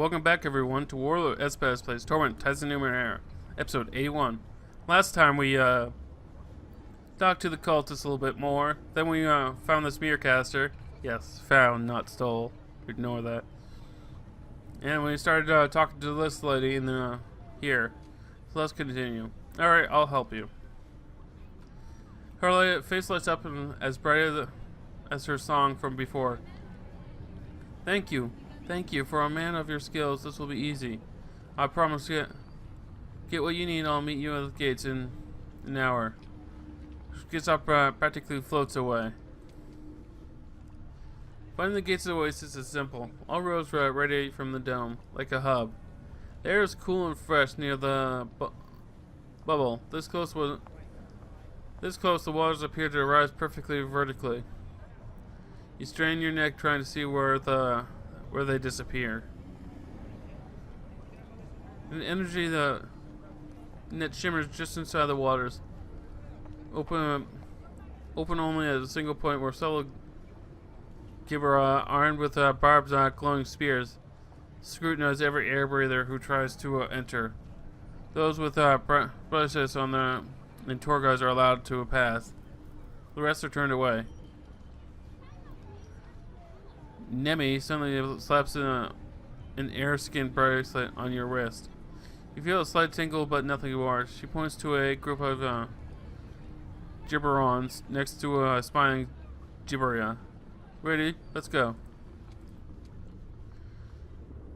welcome back everyone to Warlord of SBAS plays Torment, Numenera, episode 81. Last time we talked to the cultists a little bit more, then we found this Mirrorcaster. Yes, found, not stole. Ignore that. And we started talking to this lady in the here. So let's continue. Alright, I'll help you. Her face lights up as bright as her song from before. Thank you. Thank you. For a man of your skills, this will be easy. I promise to get what you need. I'll meet you at the gates in an hour. She gets up, practically floats away. Finding the gates of the oasis is simple. All roads radiate from the dome, like a hub. The air is cool and fresh near the bubble. This close, the waters appear to rise perfectly vertically. You strain your neck trying to see where they disappear. An energy that shimmers just inside the waters. Open only at a single point where several gibber armed with barbed glowing spears scrutinize every air breather who tries to enter. Those with bracelets on their and tour guides are allowed to pass. The rest are turned away. Nemi suddenly slaps an air skin bracelet on your wrist. You feel a slight tingle, but nothing more. She points to a group of gibberons next to a spying gibberia. Ready? Let's go.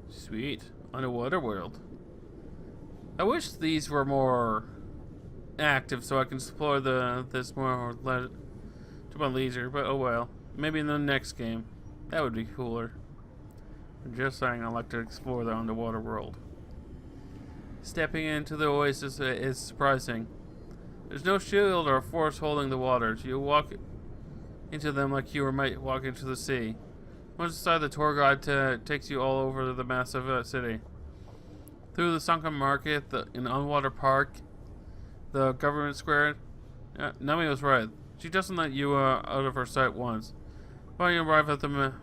Sweet. Underwater world. I wish these were more active so I can explore this more to my leisure, but oh well. Maybe in the next game. That would be cooler. I'm just saying, I like to explore the underwater world. Stepping into the oasis is surprising. There's no shield or force holding the waters. You walk into them like you might walk into the sea. Once inside, the tour guide takes you all over the massive city. Through the sunken market, an underwater park, the government square. Nami was right. She doesn't let you out of her sight once. When you arrive at the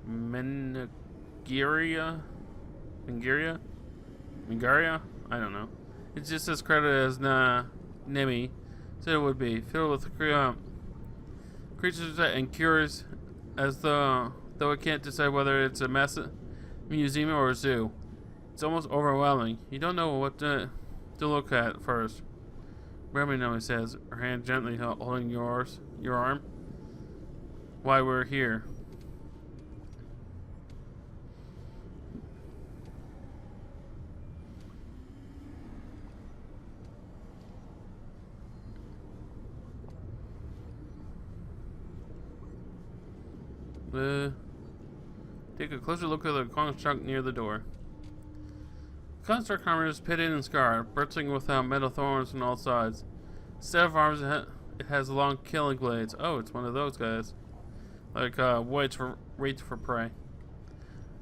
Mengaria? I don't know. It's just as crowded as Nemi said it would be, filled with creatures and curious, as though it can't decide whether it's a massive museum or a zoo. It's almost overwhelming. You don't know what to look at first. Remy, Nemi says, her hand gently holding your arm. Why we're here. Take a closer look at the construct near the door. The construct armor is pitted and scarred, bursting with metal thorns on all sides. Instead of arms, it has long killing blades. Oh, it's one of those guys. Like weights for prey.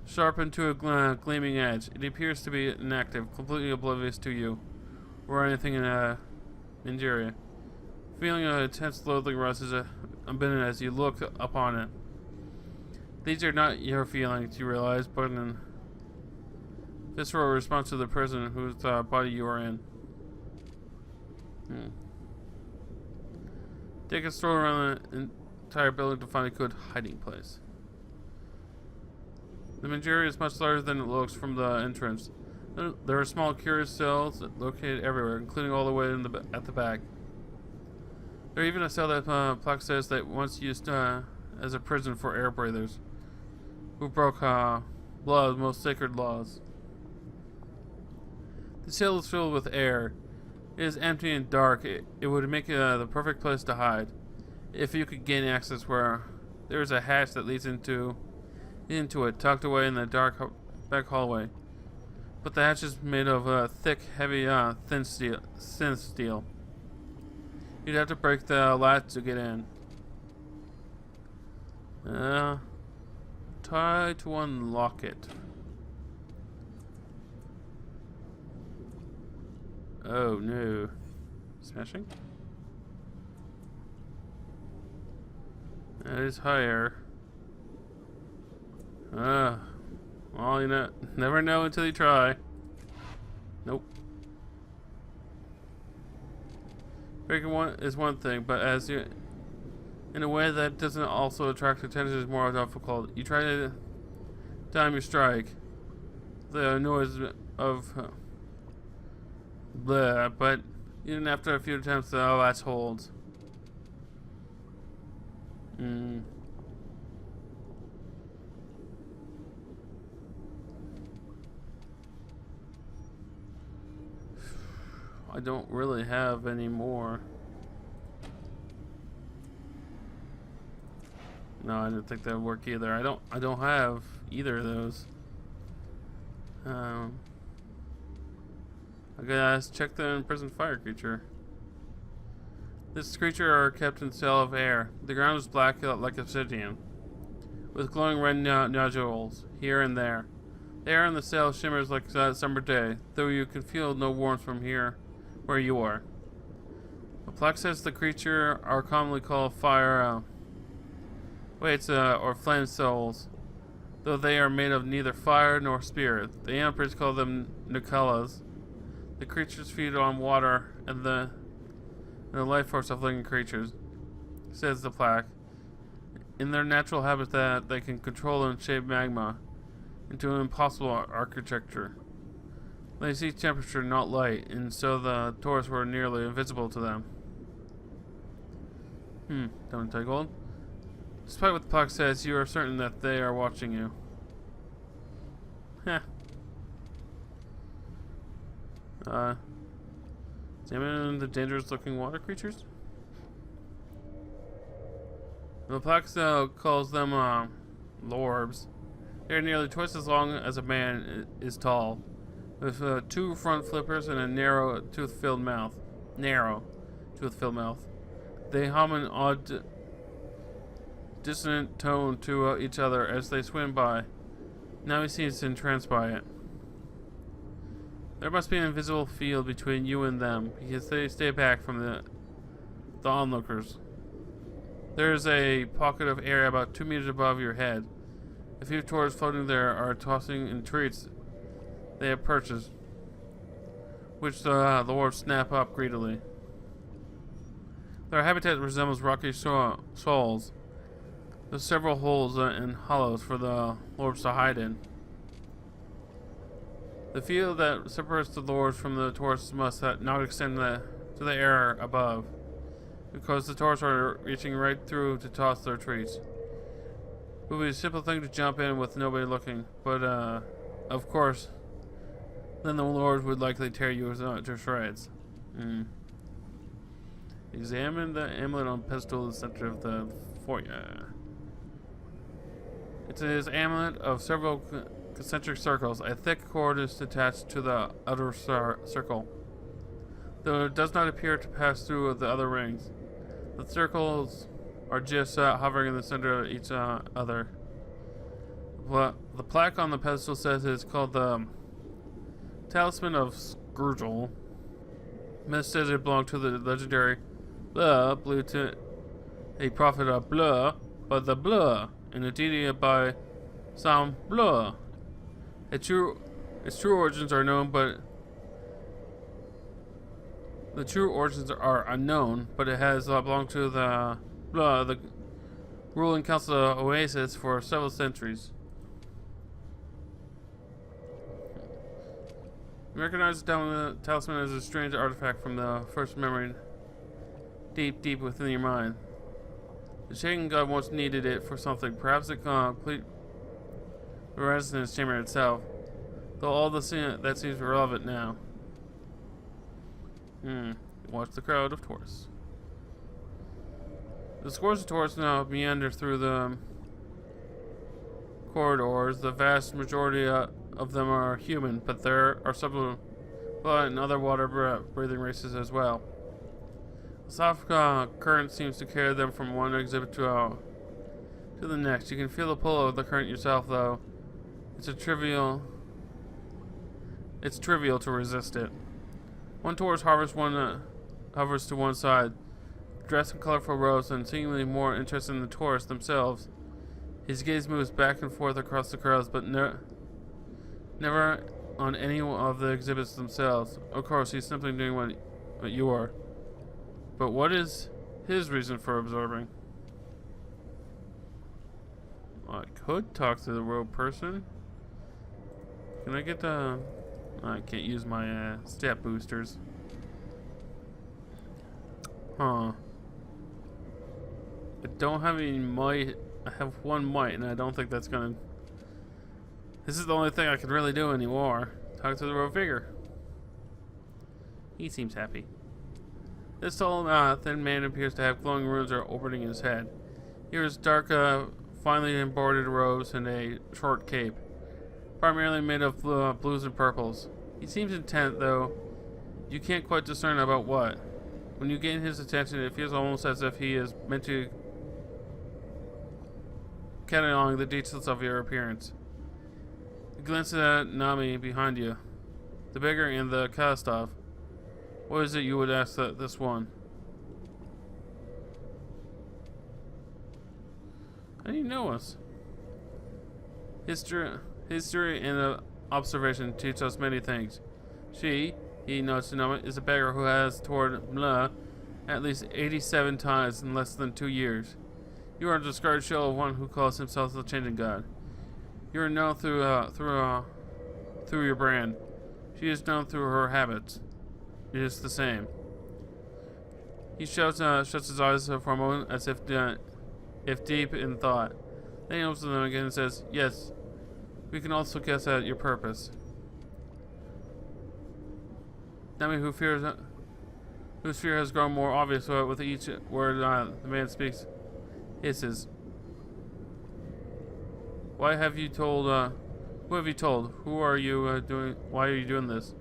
Sharpened to a gleaming edge. It appears to be inactive, completely oblivious to you or anything in Nigeria. Feeling of intense loathing rises a bit as you look upon it. These are not your feelings, you realize, but an visceral response to the person whose body you are in. Take a stroll around the entire building to find a good hiding place. The Nigeria is much larger than it looks from the entrance. There are small, curious cells located everywhere, including all the way at the back. There's even a cell that plaque says that once used as a prison for air breathers who broke Blah's most sacred laws. The cell is filled with air. It is empty and dark. It would make the perfect place to hide if you could gain access where there is a hatch that leads into it, tucked away in the dark back hallway. But the hatch is made of thick, heavy, thin steel. You'd have to break the latch to get in. Try to unlock it. Oh no. Smashing? That is higher. you never know until you try. Nope. Breaking one is one thing, but as you, in a way that doesn't also attract attention, is more difficult. You try to time your strike. The noise of blah, but even after a few attempts, the last holds. I don't really have any more. No, I didn't think that would work either. I don't have either of those. I gotta check the imprisoned fire creature. This creature are kept in cell of air. The ground is black like obsidian, with glowing red nodules here and there. The air in the cell shimmers like a summer day, though you can feel no warmth from here where you are. The plaque says the creature are commonly called fire or flame souls, though they are made of neither fire nor spirit. The emperors call them Nukellas. The creatures feed on water and the life force of living creatures, says the plaque. In their natural habitat, they can control and shape magma into an impossible architecture. They see temperature, not light, and so the tourists were nearly invisible to them. Don't take gold. Despite what the plaque says, you are certain that they are watching you. Heh. Examine the dangerous looking water creatures. The plaque calls them lorbs. They are nearly twice as long as a man is tall, with 2 front flippers and a narrow tooth-filled mouth. They hum an odd, dissonant tone to each other as they swim by. Now he seems entranced by it. There must be an invisible field between you and them, because they stay back from the onlookers. There is a pocket of air about 2 meters above your head. A few tourists floating there are tossing in treats they have purchased, which the lords snap up greedily. Their habitat resembles rocky shoals. There's several holes and hollows for the lords to hide in. The field that separates the lords from the tourists must not extend to the air above, because the tourists are reaching right through to toss their treats. It would be a simple thing to jump in with nobody looking, but of course, then the lords would likely tear you to shreds. Examine the amulet on pedestal in the center of the foyer. It is an amulet of several concentric circles. A thick cord is attached to the outer circle, though it does not appear to pass through the other rings. The circles are just hovering in the center of each other. The plaque on the pedestal says it's called the Talisman of Scourgel. Myth says it belonged to the legendary Blah, believed to a prophet of Blah, but the Blah, and a deity by some Blah. Its true origins are known, but the true origins are unknown. But it has belonged to the Blah, the ruling council of Oasis, for several centuries. You recognize the talisman as a strange artifact from the first memory, deep within your mind. The Shaken God once needed it for something, perhaps a complete resonance chamber itself, though all that seems irrelevant now. Watch the crowd of tourists. The scores of tourists now meander through the corridors. The vast majority of them are human, but there are some blood and other water-breathing races as well. The soft current seems to carry them from one exhibit to the next. You can feel the pull of the current yourself, though. It's trivial to resist it. One tourist hovers to one side, dressed in colorful robes and seemingly more interested in the tourists themselves. His gaze moves back and forth across the crowds, but Never on any of the exhibits themselves. Of course, he's simply doing what you are. But what is his reason for absorbing? I could talk to the rogue person. Can I get the... I can't use my stat boosters. Huh. I don't have any might. I have one might, and I don't think that's gonna... This is the only thing I can really do anymore. Talk to the rogue figure. He seems happy. This tall, thin man appears to have glowing runes orbiting his head. He wears dark, finely embroidered robes and a short cape, primarily made of blues and purples. He seems intent, though you can't quite discern about what. When you gain his attention, it feels almost as if he is meant to catalog the details of your appearance. You glance at Nami behind you, the beggar and the cast-off. What is it you would ask this one? How do you know us? History and observation teach us many things. He nods to Nami, is a beggar who has toured Mla at least 87 times in less than 2 years. You are a discarded shell of one who calls himself the Changing God. You are known through your brand. She is known through her habits. It is the same. He shuts his eyes for a moment as if deep in thought. Then he opens them again and says, "Yes, we can also guess at your purpose." Nami, whose fear has grown more obvious with each word the man speaks, hisses. Why have you told, who have you told? Who are you doing, why are you doing this?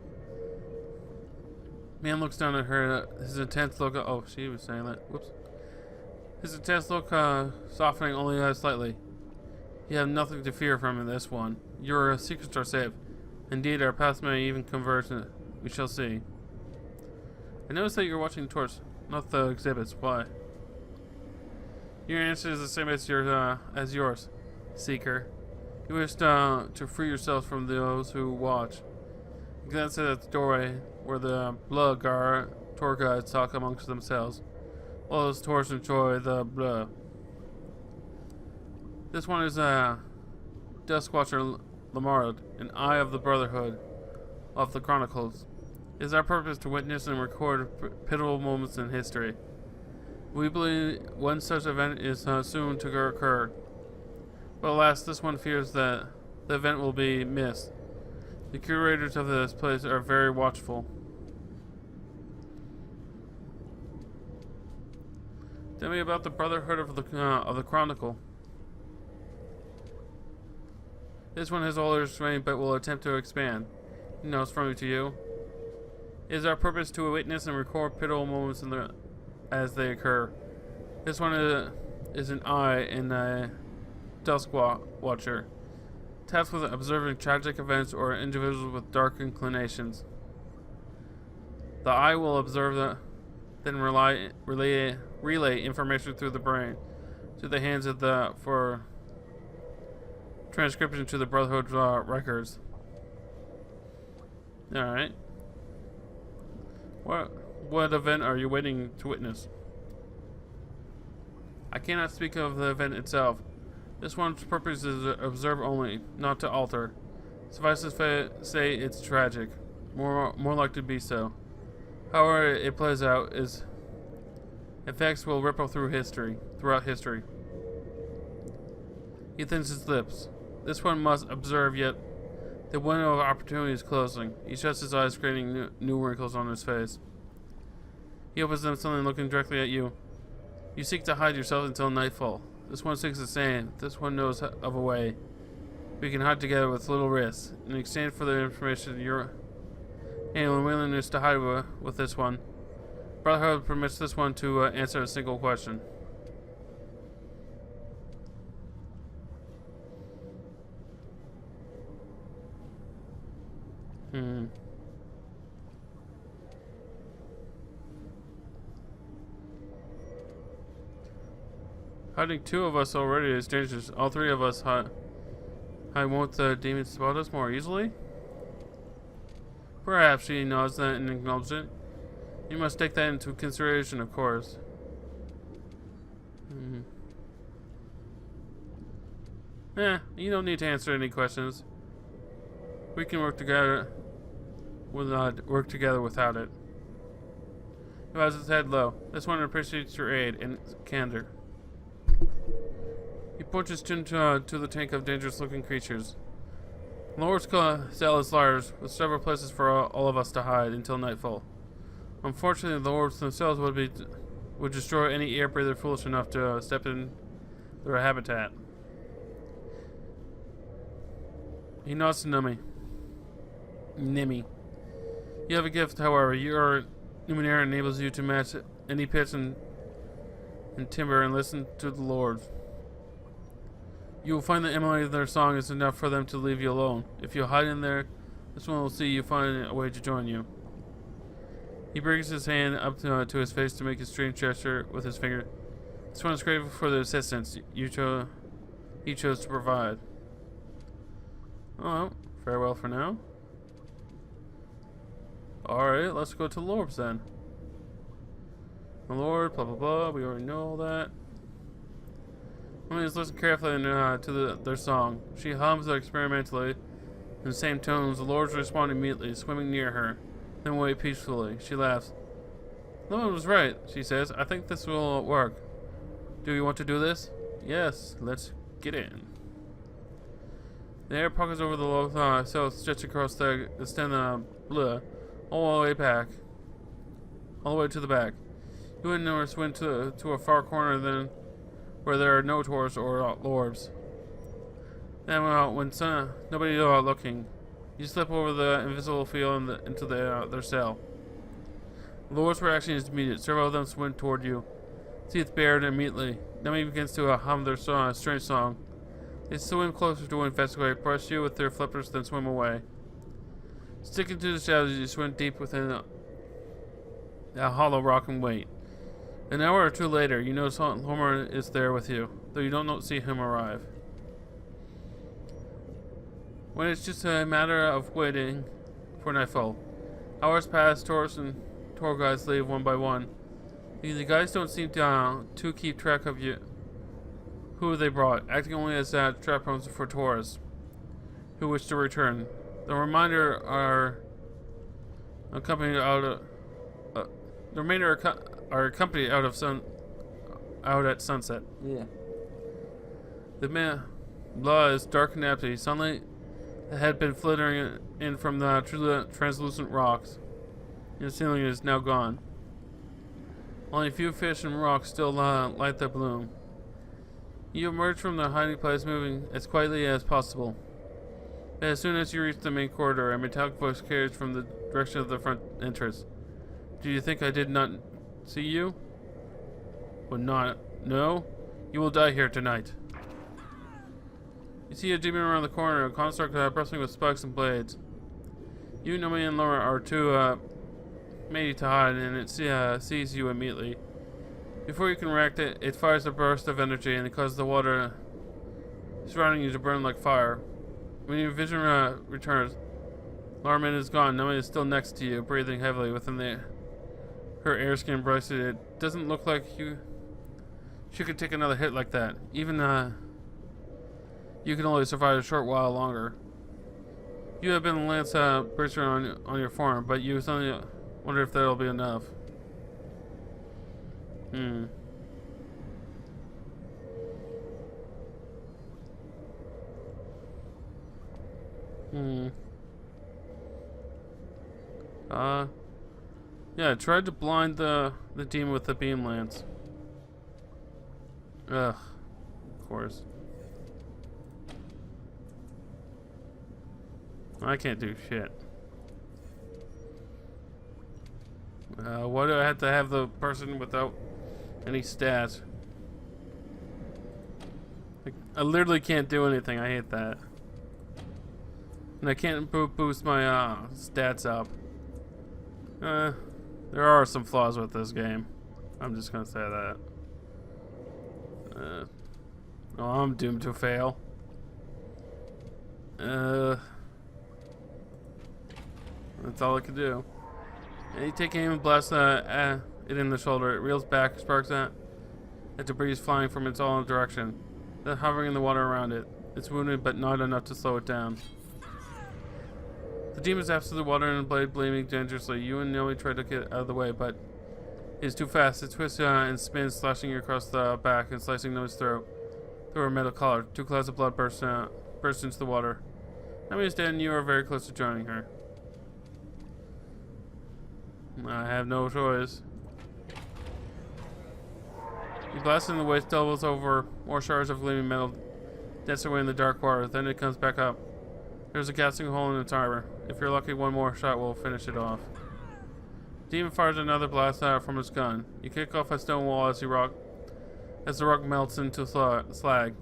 Man looks down at her, his intense look, oh, she was saying that, whoops. His intense look softening only slightly. You have nothing to fear from this one. Your secrets are safe. Indeed, our paths may even converge. We shall see. I noticed that you're watching the tours, not the exhibits. Why? Your answer is the same as yours, Seeker. You wish to free yourself from those who watch. You glance at the doorway where the Bloodgar tour guides talk amongst themselves, while those tours enjoy the blood. This one is Duskwatcher Lamarad, an eye of the Brotherhood of the Chronicles. It is our purpose to witness and record pivotal moments in history. We believe one such event is soon to occur. But alas, this one fears that the event will be missed. The curators of this place are very watchful. Tell me about the Brotherhood of the Chronicle. This one has all restraint, but will attempt to expand. He knows from me to you. It is our purpose to witness and record pivotal moments as they occur. This one is an eye in a Duskwatcher, tasked with observing tragic events or individuals with dark inclinations. The eye will observe then relay information through the brain to the hands of for transcription to the Brotherhood records. All right. What event are you waiting to witness? I cannot speak of the event itself. This one's purpose is to observe only, not to alter. Suffice to say, it's tragic. More likely to be so. However it plays out, its effects will ripple throughout history. He thins his lips. This one must observe, yet the window of opportunity is closing. He shuts his eyes, creating new wrinkles on his face. He opens them suddenly, looking directly at you. You seek to hide yourself until nightfall. This one seeks the same. This one knows of a way. We can hide together with little risk. In exchange for the information your willingness to hide with this one, Brotherhood permits this one to answer a single question. Hiding two of us already is dangerous. All three of us I won't the demons spot us more easily? Perhaps she nods that and acknowledges it. You must take that into consideration, of course. You don't need to answer any questions. We can work together without it. He bows his head low. This one appreciates your aid and candor. He pushes into the tank of dangerous-looking creatures. The Lord's cell is large, with several places for all of us to hide until nightfall. Unfortunately, the Lords themselves would destroy any air breather foolish enough to step in their habitat. He nods to Nimi. You have a gift, however. Your Numenera enables you to match any pits and timber and listen to the Lords. You will find that emulating their song is enough for them to leave you alone. If you hide in there, this one will see you find a way to join you. He brings his hand up to his face to make a strange gesture with his finger. This one is grateful for the assistance he chose to provide. Oh, farewell for now. Alright, let's go to the Lords then. The Lord, blah blah blah, we already know all that. Please listen carefully to their song. She hums experimentally in the same tones. The Lords respond immediately, swimming near her, then wait peacefully. She laughs. No one was right, she says. I think this will work. Do you want to do this? Yes, let's get in. The air pockets over the low cell stretched across the stem all the way to the back. You wouldn't notice went to a far corner then where there are no tours or Lords. Then when nobody looking, you slip over the invisible field into their cell. The Lords' reaction is immediate. Several of them swim toward you. Teeth bared immediately. Nemi begins to hum their strange song. They swim closer to investigate, brush you with their flippers, then swim away. Sticking to the shadows, you swim deep within a hollow rock and wait. An hour or two later, you notice Homer is there with you, though you don't see him arrive. When it's just a matter of waiting for nightfall. Hours pass, tourists and tour guides leave one by one. The guys don't seem to keep track of who they brought, acting only as trap homes for tourists who wish to return. The remainder are accompanied out at sunset. Yeah. The blah is dark and empty. Sunlight had been filtering in from the translucent rocks. The ceiling is now gone. Only a few fish and rocks still light the bloom. You emerge from the hiding place, moving as quietly as possible. But as soon as you reach the main corridor, a metallic voice carries from the direction of the front entrance. Do you think I did not see you? Would not. No? You will die here tonight. You see a demon around the corner, a construct bristling with spikes and blades. You, Nomi, and Laura are too matey to hide, and it sees you immediately. Before you can react, it fires a burst of energy, and it causes the water surrounding you to burn like fire. When your vision returns, Larman is gone. Nomi is still next to you, breathing heavily within her air skin bracelet. It doesn't look like she could take another hit like that. Even you can only survive a short while longer. You have been Lance bracer on your form, but you suddenly wonder if that'll be enough. Yeah, I tried to blind the demon with the beam lance. Ugh, of course. I can't do shit. Why do I have to have the person without any stats? I literally can't do anything. I hate that. And I can't boost my stats up. There are some flaws with this game. I'm just gonna say that. Oh, I'm doomed to fail. That's all I could do. And you take aim and blast it in the shoulder. It reels back, sparks at debris flying from its all direction, then hovering in the water around it. It's wounded, but not enough to slow it down. The demon zaps through the water and the blade gleaming dangerously. You and Noe try to get out of the way, but it's too fast. It twists and spins, slashing you across the back and slicing Noe's throat through her metal collar. 2 clouds of blood burst into the water. Noe is dead, and you are very close to joining her. I have no choice. You blast in the waist, doubles over more shards of gleaming metal, dance away in the dark water. Then it comes back up. There's a casting hole in its armor. If you're lucky, one more shot will finish it off. Demon fires another blast out from his gun. You kick off a stone wall as the rock melts into slag.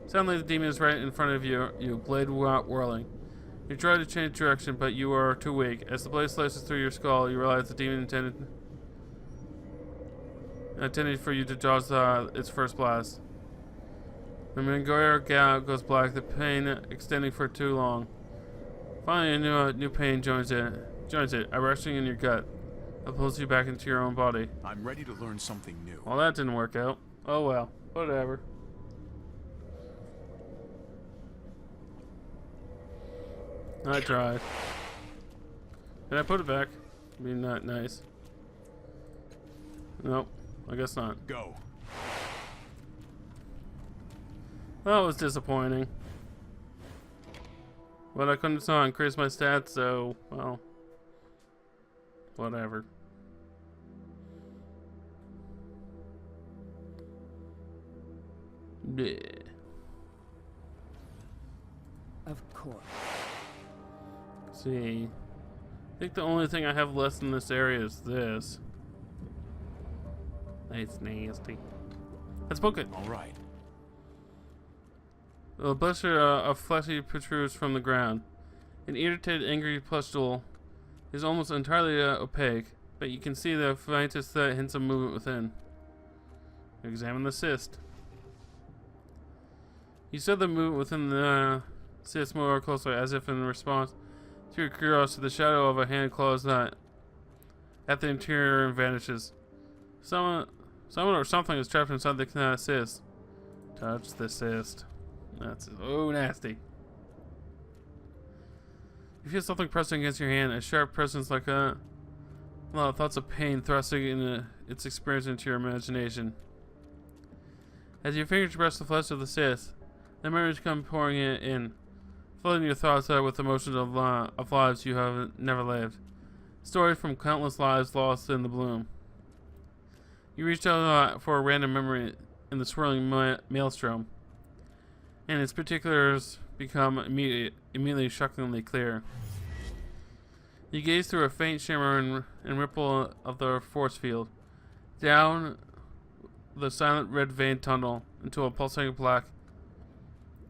Suddenly, the demon is right in front of you, blade whirling. You try to change direction, but you are too weak. As the blade slices through your skull, you realize the demon intended for you to dodge its first blast. The Mengoyer goes black, the pain extending for too long. Finally, a new pain joins it, rushing in your gut. It pulls you back into your own body. I'm ready to learn something new. Well, that didn't work out. Oh well, whatever. I tried. Can I put it back? I mean, not nice. Nope, I guess not. Go. That was disappointing. But I couldn't increase my stats, so, well, whatever. Yeah. Of course. See, I think the only thing I have less in this area is this. That's nasty. Let's book it. All right. A blister of fleshy protrudes from the ground. An irritated, angry pustule is almost entirely opaque, but you can see the faintest hints of movement within. Examine the cyst. You study the movement within the cyst more closely, as if in response to your curiosity. The shadow of a hand claws at the interior and vanishes. Someone or something is trapped inside the cyst. Touch the cyst. That's so nasty. You feel something pressing against your hand, a sharp presence like a lot of thoughts of pain thrusting its experience into your imagination. As your fingers brush the flesh of the cyst, the memories come pouring in, flooding your thoughts out with emotions of lives you have never lived. Stories from countless lives lost in the bloom. You reach out for a random memory in the swirling maelstrom, and its particulars become immediately shockingly clear. You gaze through a faint shimmer and ripple of the force field, down the silent red vein tunnel into a pulsating black.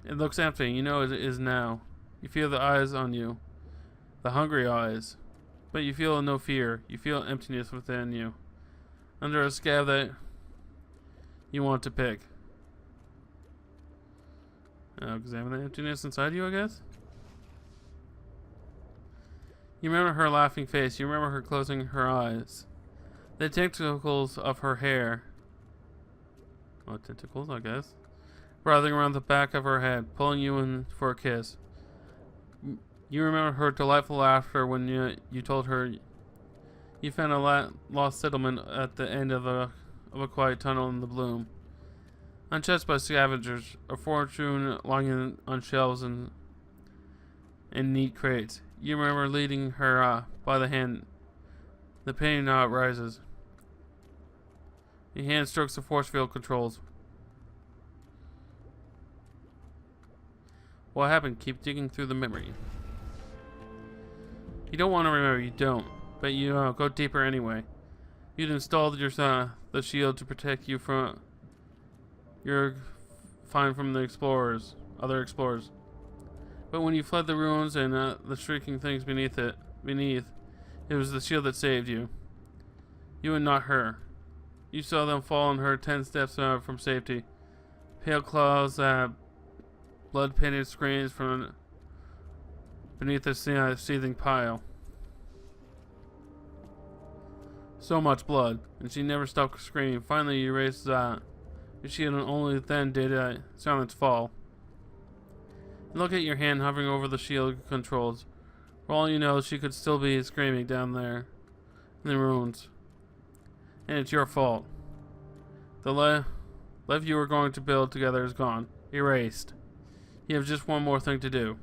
It looks empty. You know it is now. You feel the eyes on you, the hungry eyes, but you feel no fear. You feel emptiness within you, under a scab that you want to pick. Examine the emptiness inside you, I guess. You remember her laughing face. You remember her closing her eyes. The tentacles of her hair. Oh, tentacles, I guess. Writhing around the back of her head, pulling you in for a kiss. You remember her delightful laughter when you told her you found a lost settlement at the end of a quiet tunnel in the bloom. Untouched by scavengers, a fortune lying on shelves and neat crates. You remember leading her by the hand. The pain now rises. Your hand strokes the force field controls. What happened? Keep digging through the memory. You don't want to remember, you don't. But you go deeper anyway. You'd installed the shield to protect you from your find from the other explorers. But when you fled the ruins and the shrieking things beneath, it was the shield that saved you. You and not her. You saw them fall on her 10 steps from safety. Pale claws, blood-painted screens from beneath the seething pile. So much blood, and she never stopped screaming. Finally, you raised that. She only then did silence fall. Look at your hand hovering over the shield controls. For all you know, she could still be screaming down there in the ruins. And it's your fault. The life you were going to build together is gone. Erased. You have just one more thing to do.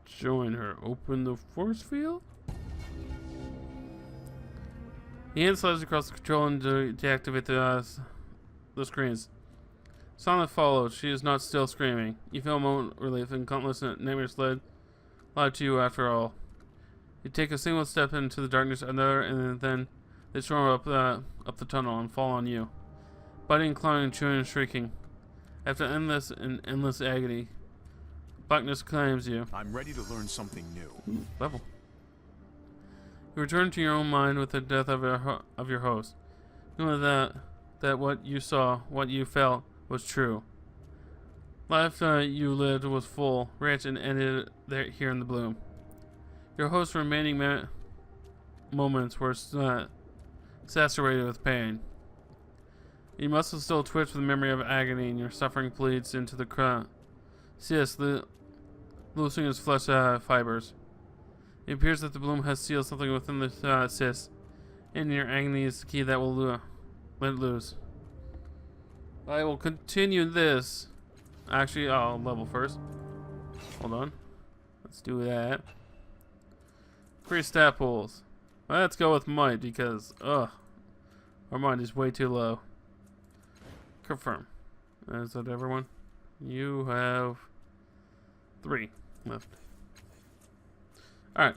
Join her. Open the force field? The hand slides across the control and deactivate the screens. Silence follows. She is not still screaming. You feel a moment of relief, and countless nightmares lied to you after all. You take a single step into the darkness, another, and then they storm up the tunnel and fall on you. Biting, clawing, chewing, and shrieking. After endless agony, blackness claims you. I'm ready to learn something new. Level. You return to your own mind with the death of your host. Knowing that what you saw, what you felt, was true. Life you lived was full, rich, and ended here in the bloom. Your host's remaining moments were saturated with pain. Your muscles still twitch with the memory of agony, and your suffering bleeds into the cyst, loosening its flesh fibers. It appears that the bloom has sealed something within the cyst, and your agony is the key that will let it loose. I will continue this. Actually, I'll level first. Hold on. Let's do that. 3 stat pools. Let's go with might because, our might is way too low. Confirm. Is that everyone? You have 3 left. Alright.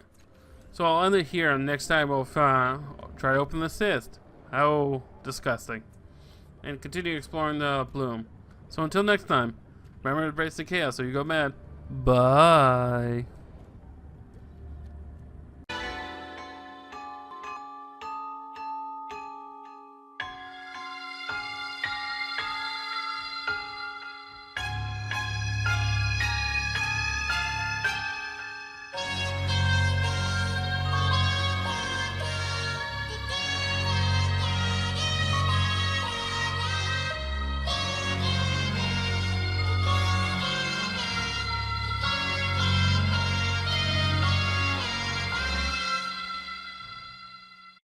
So I'll end it here, and next time we'll try to open the cyst. How disgusting. And continue exploring the bloom. So until next time, remember to embrace the chaos so you go mad. Bye.